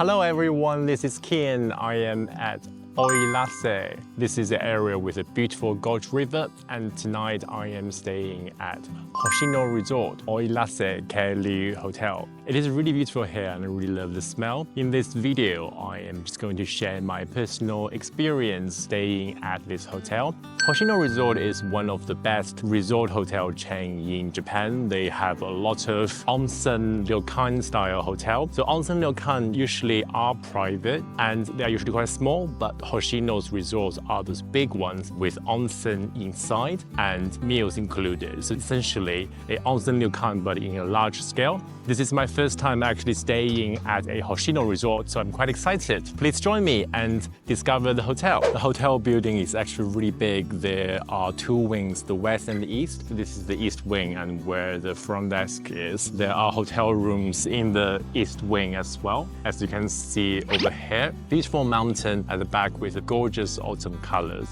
Hello everyone, this is Kian. I am at Oilase. This is an area with a beautiful gorge river, and tonight I am staying at Hoshino Resort, Oilase Keili Hotel. It is really beautiful here and I really love the smell. In this video, I am just going to share my personal experience staying at this hotel. Hoshino Resort is one of the best resort hotel chain in Japan. They have a lot of onsen ryokan style hotel. So onsen ryokan usually are private and they are usually quite small, but Hoshino's resorts are those big ones with onsen inside and meals included. So essentially a onsen ryokan but in a large scale. This is my first time actually staying at a Hoshino resort, so I'm quite excited. Please join me and discover the hotel. The hotel building is actually really big. There are two wings, the west and the east. This is the east wing and where the front desk is. There are hotel rooms in the east wing as well. As you can see over here, beautiful mountain at the back with the gorgeous autumn colors.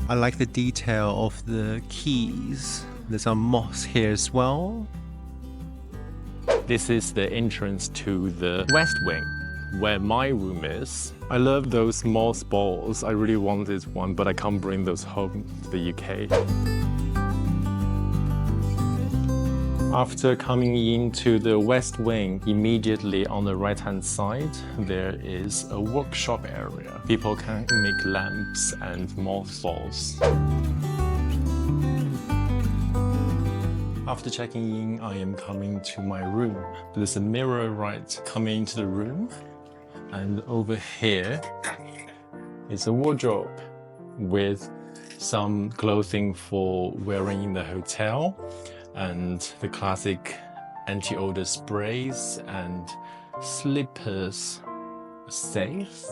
I like the detail of the keys. There's some moss here as well. This is the entrance to the west wing, where my room is. I love those moss balls. I really wanted one, but I can't bring those home to the UK. After coming into the west wing, immediately on the right-hand side, there is a workshop area. People can make lamps and mothballs. After checking in, I am coming to my room. There's a mirror right coming into the room. And over here is a wardrobe with some clothing for wearing in the hotel, and the classic anti-odor sprays and slippers. Safe.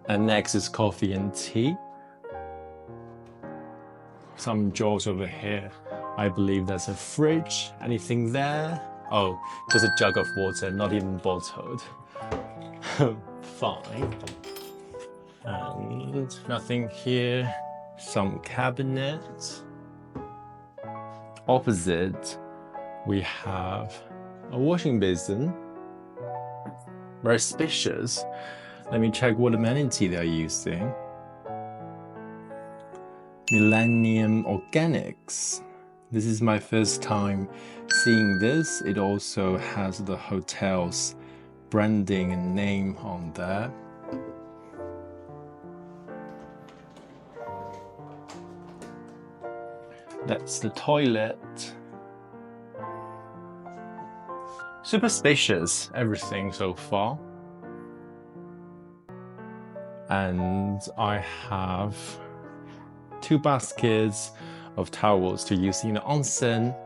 And next is coffee and tea. Some drawers over here. I believe that's a fridge. Anything there? Oh, just a jug of water, not even bottled. Fine. And nothing here. Some cabinets. Opposite, we have a washing basin. Very spacious. Let me check what amenity they're using. Millennium Organics. This is my first time seeing this. It also has the hotel's branding and name on there. That's the toilet. Super spacious, everything so far. And I have two baskets of towels to use in the onsen.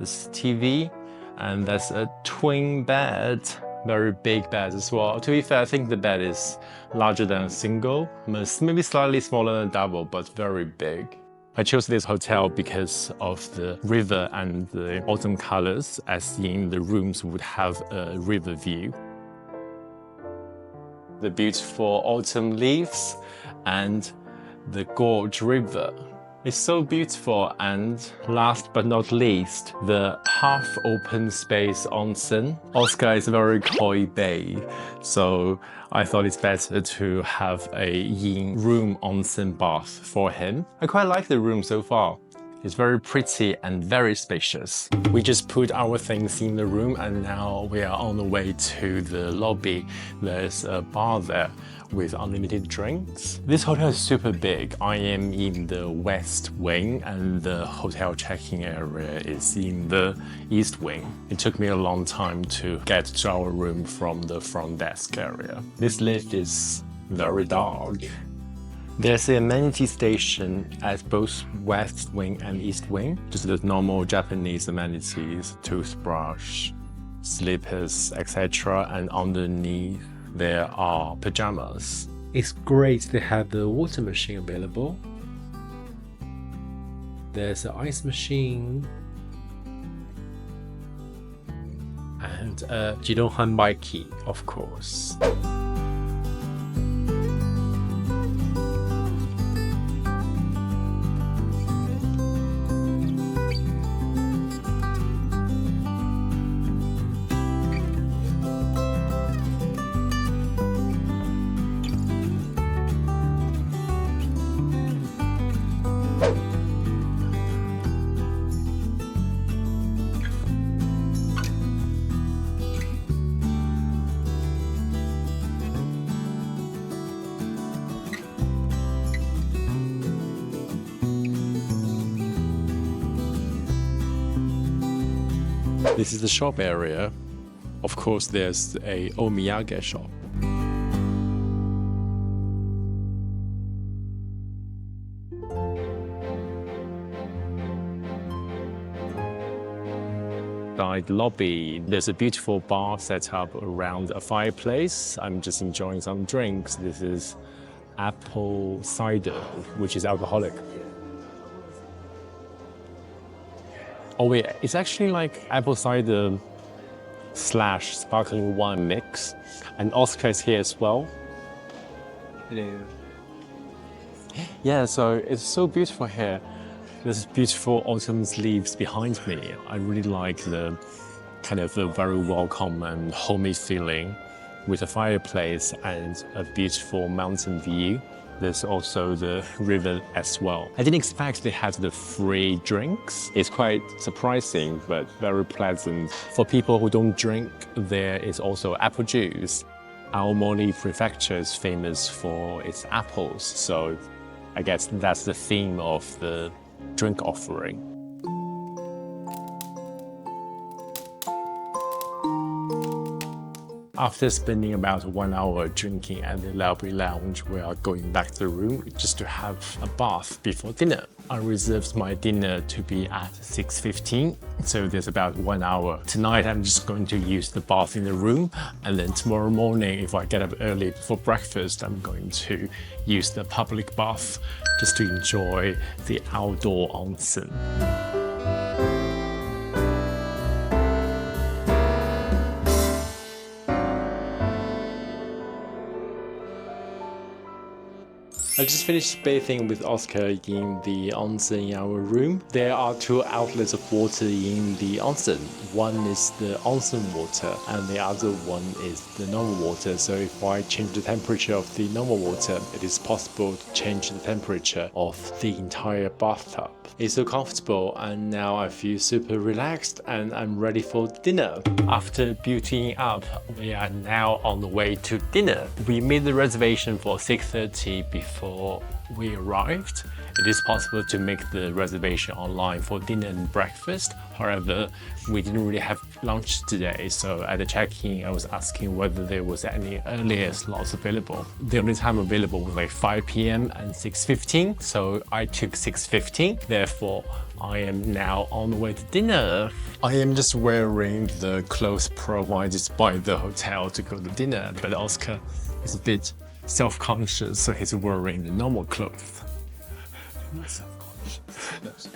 This TV, and that's a twin bed. Very big bed as well. To be fair, I think the bed is larger than a single, maybe slightly smaller than a double, but very big. I chose this hotel because of the river and the autumn colors, as in the rooms would have a river view. The beautiful autumn leaves and the gorge river. It's so beautiful, and last but not least, the half-open space onsen. Oscar is very coy bae, so I thought it's better to have a in-room onsen bath for him. I quite like the room so far. It's very pretty and very spacious. We just put our things in the room and now we are on the way to the lobby. There's a bar there with unlimited drinks. This hotel is super big. I am in the west wing and the hotel check-in area is in the east wing. It took me a long time to get to our room from the front desk area. This lift is very dark. There's an amenity station at both west wing and east wing. Just the normal Japanese amenities, toothbrush, slippers, etc. And underneath there are pajamas. It's great they have the water machine available. There's an ice machine. And a Jidon Hanbai key, of course. This is the shop area. Of course, there's a omiyage shop. Inside the lobby, there's a beautiful bar set up around a fireplace. I'm just enjoying some drinks. This is apple cider, which is alcoholic. Oh wait, it's actually like apple cider / sparkling wine mix. And Oscar is here as well. Hello. Yeah, so it's so beautiful here. There's beautiful autumn leaves behind me. I really like the kind of a very welcome and homey feeling with a fireplace and a beautiful mountain view. There's also the river as well. I didn't expect they had the free drinks. It's quite surprising, but very pleasant. For people who don't drink, there is also apple juice. Aomori Prefecture is famous for its apples, so I guess that's the theme of the drink offering. After spending about 1 hour drinking at the Lobby Lounge, we are going back to the room just to have a bath before dinner. I reserved my dinner to be at 6:15, so there's about 1 hour. Tonight I'm just going to use the bath in the room, and then tomorrow morning, if I get up early for breakfast, I'm going to use the public bath just to enjoy the outdoor onsen. I just finished bathing with Oscar in the onsen in our room. There are 2 outlets of water in the onsen. One is the onsen water and the other one is the normal water. So if I change the temperature of the normal water, it is possible to change the temperature of the entire bathtub. It's so comfortable, and now I feel super relaxed and I'm ready for dinner. After beautying up, we are now on the way to dinner. We made the reservation for 6:30 before we arrived. It is possible to make the reservation online for dinner and breakfast. However, we didn't really have lunch today, so at the check-in, I was asking whether there was any earlier slots available. The only time available was like 5 p.m. and 6:15, so I took 6:15. Therefore, I am now on the way to dinner. I am just wearing the clothes provided by the hotel to go to dinner, but Oscar is a bit self-conscious, so he's wearing the normal clothes. Not self-conscious.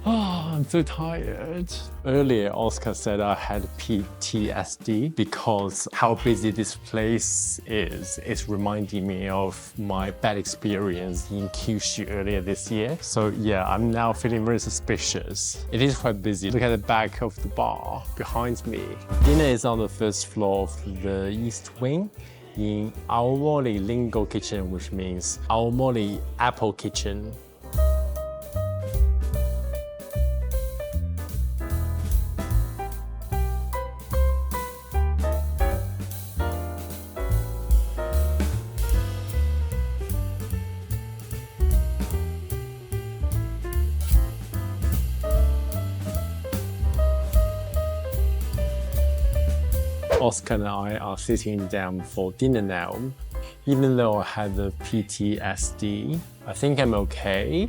Oh, I'm so tired. Earlier, Oscar said I had PTSD because how busy this place is. It's reminding me of my bad experience in Kyushu earlier this year. So yeah, I'm now feeling very suspicious. It is quite busy. Look at the back of the bar behind me. Dinner is on the first floor of the east wing in Aomori Lingo Kitchen, which means Aomori Apple Kitchen. Oscar and I are sitting down for dinner now. Even though I had the PTSD, I think I'm okay.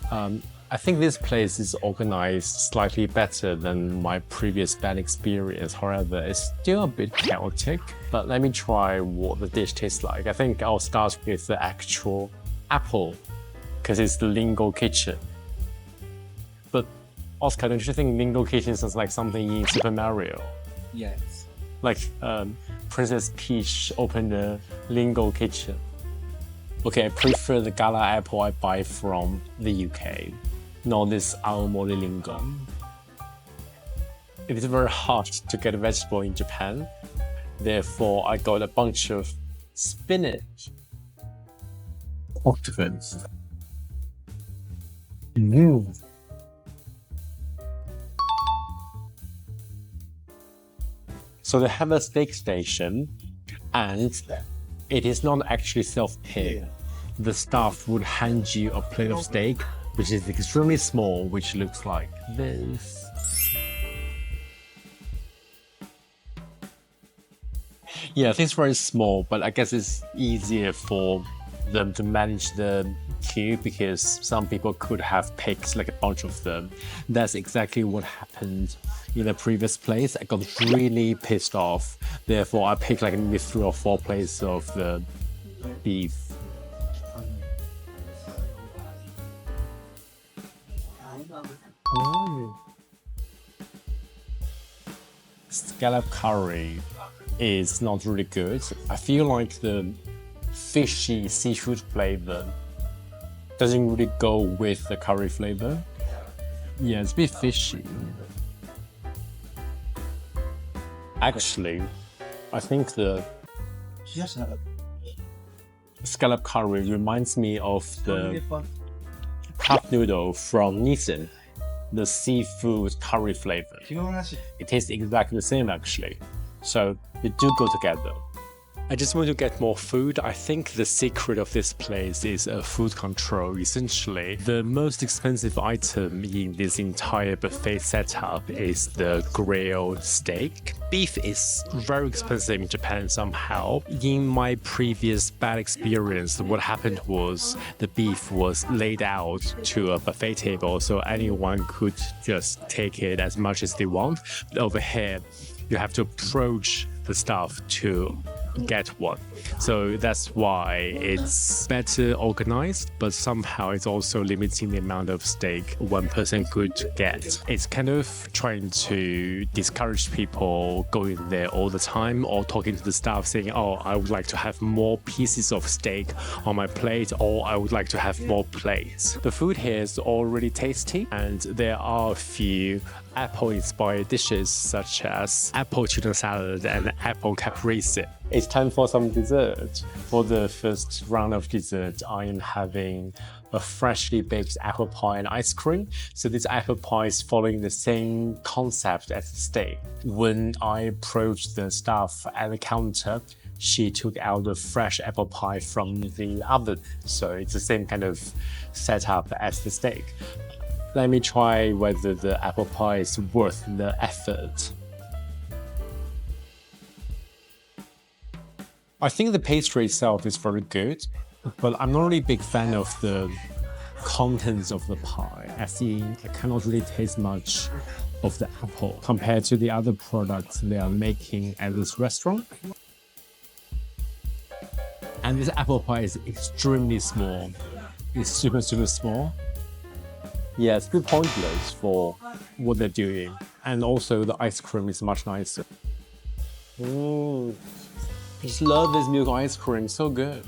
I think this place is organized slightly better than my previous bad experience. However, it's still a bit chaotic. But let me try what the dish tastes like. I think I'll start with the actual apple, because it's the Lingo Kitchen. But Oscar, don't you think Lingo Kitchen sounds like something in Super Mario? Yes. Like Princess Peach opened a Lingo Kitchen. Okay, I prefer the Gala apple I buy from the UK, not this Aomori Lingo. It is very hard to get a vegetable in Japan. Therefore, I got a bunch of spinach. Octopus. So they have a steak station, and it is not actually self-pick. The staff would hand you a plate of steak, which is extremely small, which looks like this. Yeah, I think it's very small, but I guess it's easier for them to manage the queue because some people could have picked like a bunch of them. That's exactly what happened in the previous place. I got really pissed off. Therefore, I picked like maybe 3 or 4 plates of the beef. Scallop curry is not really good. I feel like the fishy seafood flavor doesn't really go with the curry flavor. Yeah, it's a bit fishy. Actually, I think the scallop curry reminds me of the cup noodle from Nissan, the seafood curry flavor. It tastes exactly the same actually. So they do go together. I just want to get more food. I think the secret of this place is food control. Essentially, the most expensive item in this entire buffet setup is the grilled steak. Beef is very expensive in Japan somehow. In my previous bad experience, what happened was the beef was laid out to a buffet table so anyone could just take it as much as they want. But over here, you have to approach the staff to get one. So that's why it's better organized, but somehow it's also limiting the amount of steak one person could get. It's kind of trying to discourage people going there all the time or talking to the staff saying, oh, I would like to have more pieces of steak on my plate, or I would like to have more plates. The food here is already tasty, and there are a few apple-inspired dishes such as apple tuna salad and apple caprese. It's time for some dessert. For the first round of dessert, I am having a freshly baked apple pie and ice cream. So this apple pie is following the same concept as the steak. When I approached the staff at the counter, she took out the fresh apple pie from the oven. So it's the same kind of setup as the steak. Let me try whether the apple pie is worth the effort. I think the pastry itself is very good, but I'm not really a big fan of the contents of the pie, as in I cannot really taste much of the apple compared to the other products they are making at this restaurant. And this apple pie is extremely small. It's super small. Yeah, it's a bit pointless for what they're doing. And also the ice cream is much nicer. I just love this milk ice cream, so good.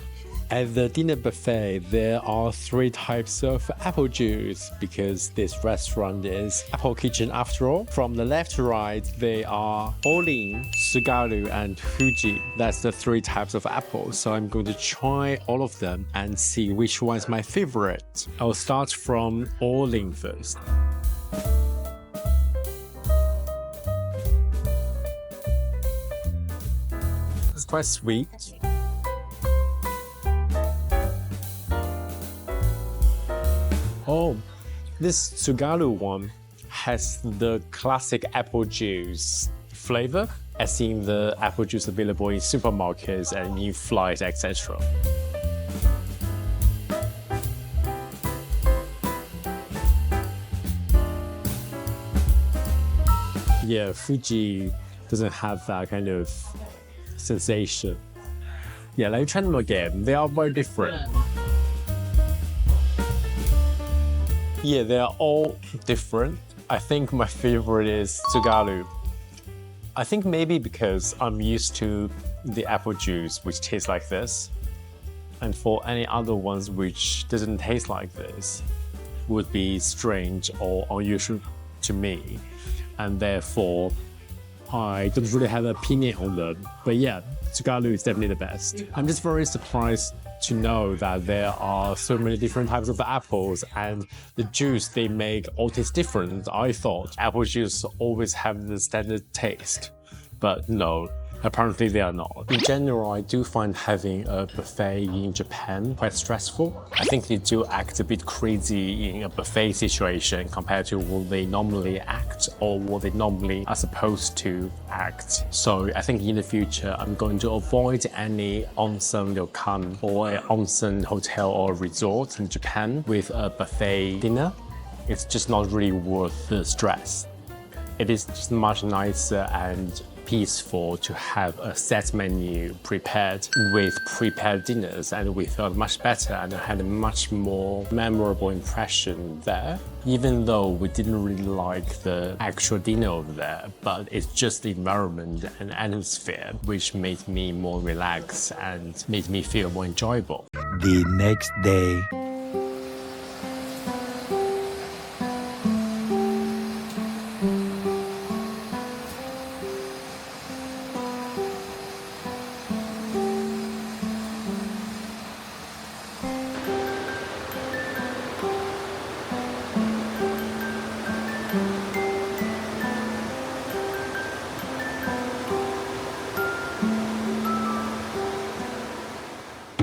At the dinner buffet, there are 3 types of apple juice because this restaurant is Apple Kitchen after all. From the left to right, they are Olin, Tsugaru, and Fuji. That's the 3 types of apples. So I'm going to try all of them and see which one is my favorite. I'll start from Olin first. It's quite sweet. Oh, this Tsugaru one has the classic apple juice flavor, as in the apple juice available in supermarkets and in flights, etc. Yeah, Fuji doesn't have that kind of sensation. Yeah, let me try them again. They are very different. Yeah, they are all different. I think my favorite is Tsugaru. I think maybe because I'm used to the apple juice, which tastes like this. And for any other ones which doesn't taste like this, would be strange or unusual to me. And therefore, I don't really have an opinion on them. But yeah, Tsugaru is definitely the best. I'm just very surprised to know that there are so many different types of apples and the juice they make all tastes different. I thought apple juice always have the standard taste, but no, Apparently they are not. In general, I do find having a buffet in Japan quite stressful. I think they do act a bit crazy in a buffet situation compared to what they normally act or what they normally are supposed to act. So I think in the future, I'm going to avoid any onsen ryokan or an onsen hotel or resort in Japan with a buffet dinner. It's just not really worth the stress. It is just much nicer and peaceful to have a set menu prepared with prepared dinners, and we felt much better and had a much more memorable impression there. Even though we didn't really like the actual dinner over there, but it's just the environment and atmosphere which made me more relaxed and made me feel more enjoyable. The next day.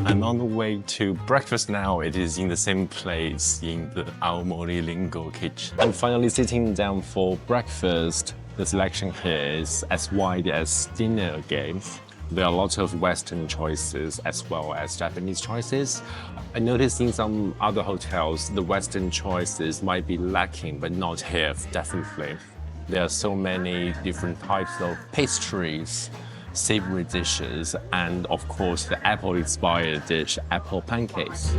I'm on the way to breakfast now. It is in the same place in the Aomori Lingo kitchen. I'm finally sitting down for breakfast. The selection here is as wide as dinner again. There are lots of Western choices as well as Japanese choices. I noticed in some other hotels, the Western choices might be lacking, but not here, definitely. There are so many different types of pastries, savory dishes, and of course the apple-inspired dish, apple pancakes.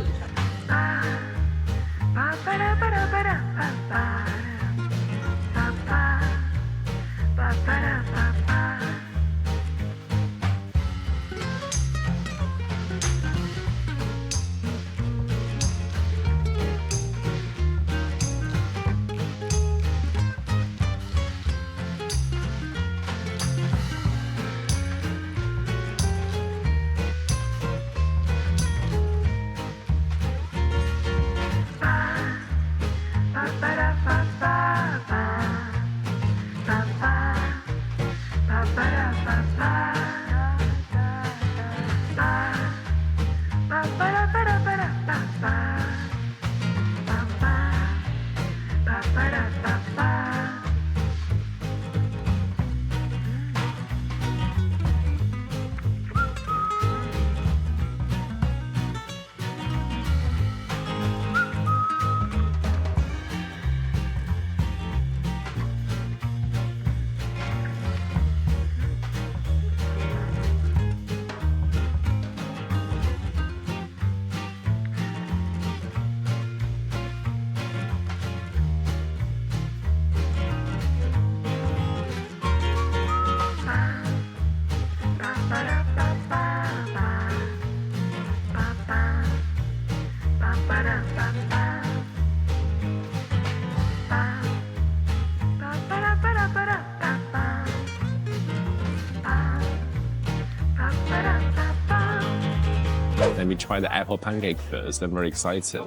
Let me try the apple pancake first. I'm very excited.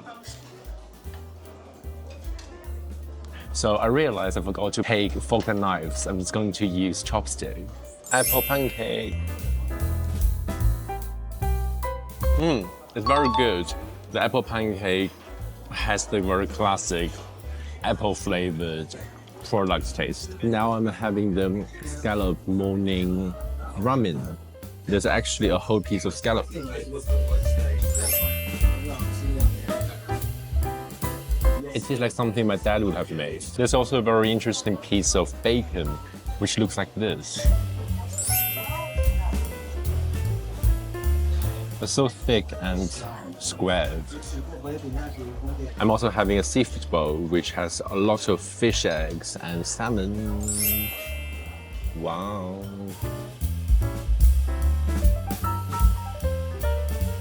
So I realized I forgot to take fork and knives. I'm just going to use chopstick. Apple pancake. It's very good. The apple pancake has the very classic apple flavored product taste. Now I'm having the scallop morning ramen. There's actually a whole piece of scallop. It tastes like something my dad would have made. There's also a very interesting piece of bacon, which looks like this. It's so thick and squared. I'm also having a seafood bowl, which has a lot of fish eggs and salmon. Wow.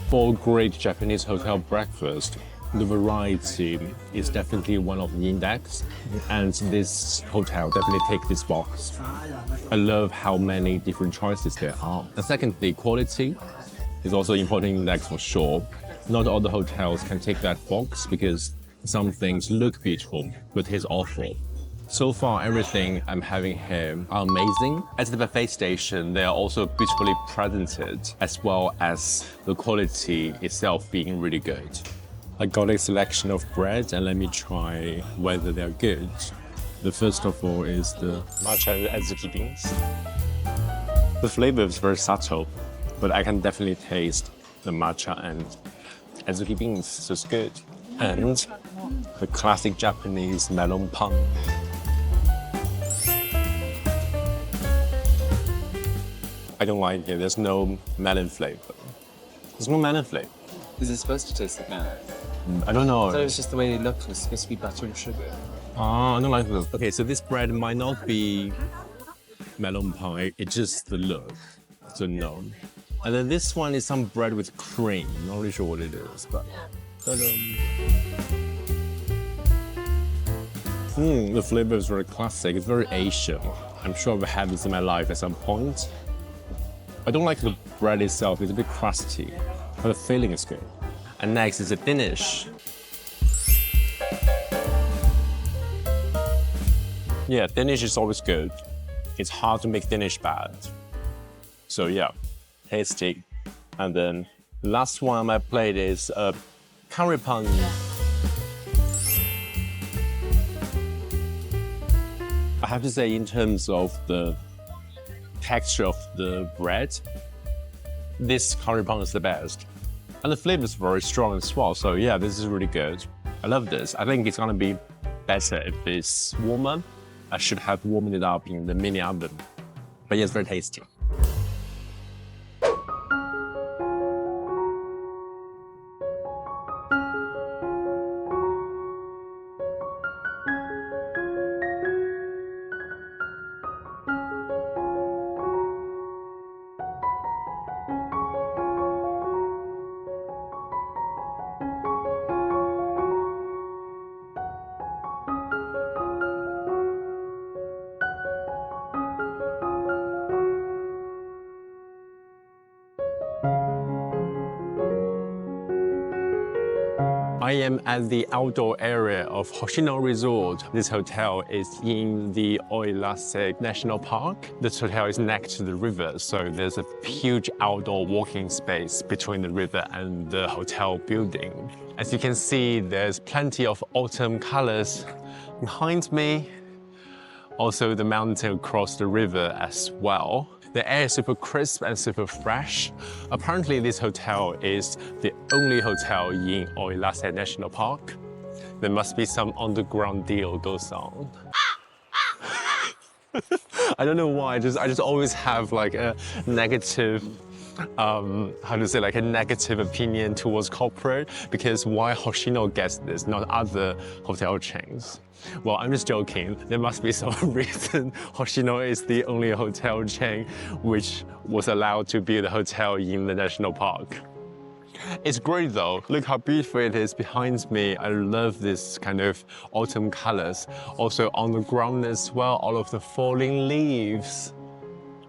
For a great Japanese hotel breakfast, the variety is definitely one of the index, and this hotel definitely takes this box. I love how many different choices there are. And secondly, quality is also important index for sure. Not all the hotels can take that box because some things look beautiful but taste awful. So far, everything I'm having here are amazing. At the buffet station, they are also beautifully presented, as well as the quality itself being really good. I got a selection of bread, and let me try whether they're good. The first of all is the matcha and azuki beans. The flavor is very subtle, but I can definitely taste the matcha and azuki beans, so it's good. And the classic Japanese melon pan. I don't like it. There's no melon flavor. There's no melon flavor. Is it supposed to taste like melon? I don't know. I thought it was just the way it looked. It was supposed to be butter and sugar. Ah, I don't like this. Okay, so this bread might not be melon pie. It's just the look. So no. And then this one is some bread with cream. Not really sure what it is, but. The flavor is very classic. It's very Asian. I'm sure I've had this in my life at some point. I don't like the bread itself. It's a bit crusty, but the filling is good. And next is the finish. Yeah, finish is always good. It's hard to make finish bad. So yeah, tasty. And then the last one on my plate is curry pan. I have to say, in terms of the texture of the bread, this curry pan is the best. And the flavor is very strong as well. So yeah, this is really good. I love this. I think it's gonna be better if it's warmer. I should have warmed it up in the mini oven. But yeah, it's very tasty. I am at the outdoor area of Hoshino Resort. This hotel is in the Oilase National Park. This hotel is next to the river, so there's a huge outdoor walking space between the river and the hotel building. As you can see, there's plenty of autumn colors behind me. Also the mountain across the river as well. The air is super crisp and super fresh. Apparently this hotel is the only hotel in Oilase National Park. There must be some underground deal goes on. I don't know why, I just always have like a negative like a negative opinion towards corporate, because why Hoshino gets this, not other hotel chains? Well, I'm just joking. There must be some reason Hoshino is the only hotel chain which was allowed to build a hotel in the national park. It's great though. Look how beautiful it is behind me. I love this kind of autumn colors. Also on the ground as well, all of the falling leaves.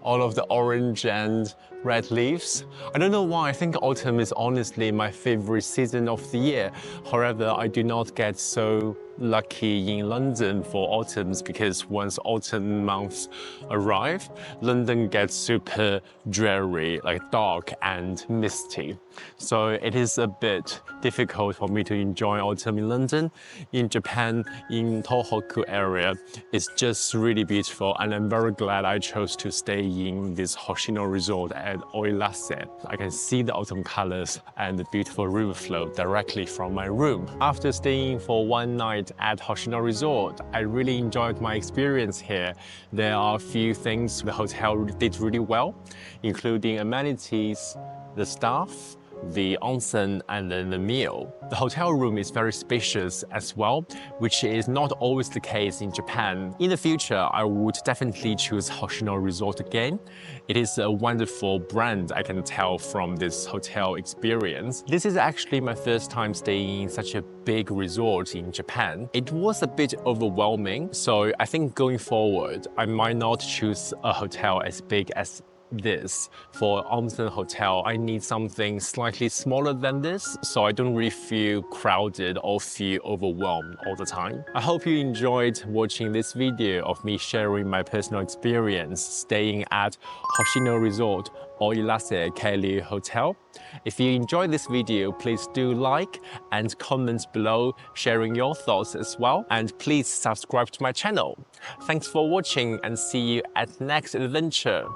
All of the orange and red leaves. I don't know why, I think autumn is honestly my favorite season of the year. However, I do not get so lucky in London for autumns, because once autumn months arrive, London gets super dreary, like dark and misty. So it is a bit difficult for me to enjoy autumn in London. In Japan, in Tohoku area, it's just really beautiful, and I'm very glad I chose to stay in this Hoshino Resort at Oilase. I can see the autumn colors and the beautiful river flow directly from my room. After staying for one night at Hoshino Resort, I really enjoyed my experience here. There are a few things the hotel did really well, including amenities, the staff, the onsen, and then the meal. The hotel room is very spacious as well, which is not always the case in Japan. In the future, I would definitely choose Hoshino Resort again. It is a wonderful brand, I can tell from this hotel experience. This is actually my first time staying in such a big resort in Japan. It was a bit overwhelming, so I think going forward, I might not choose a hotel as big as this for Omsen Hotel. I need something slightly smaller than this so I don't really feel crowded or feel overwhelmed all the time. I hope you enjoyed watching this video of me sharing my personal experience staying at Hoshino Resort Oilase Keiliu Hotel. If you enjoyed this video, please do like and comment below sharing your thoughts as well. And please subscribe to my channel. Thanks for watching and see you at next adventure.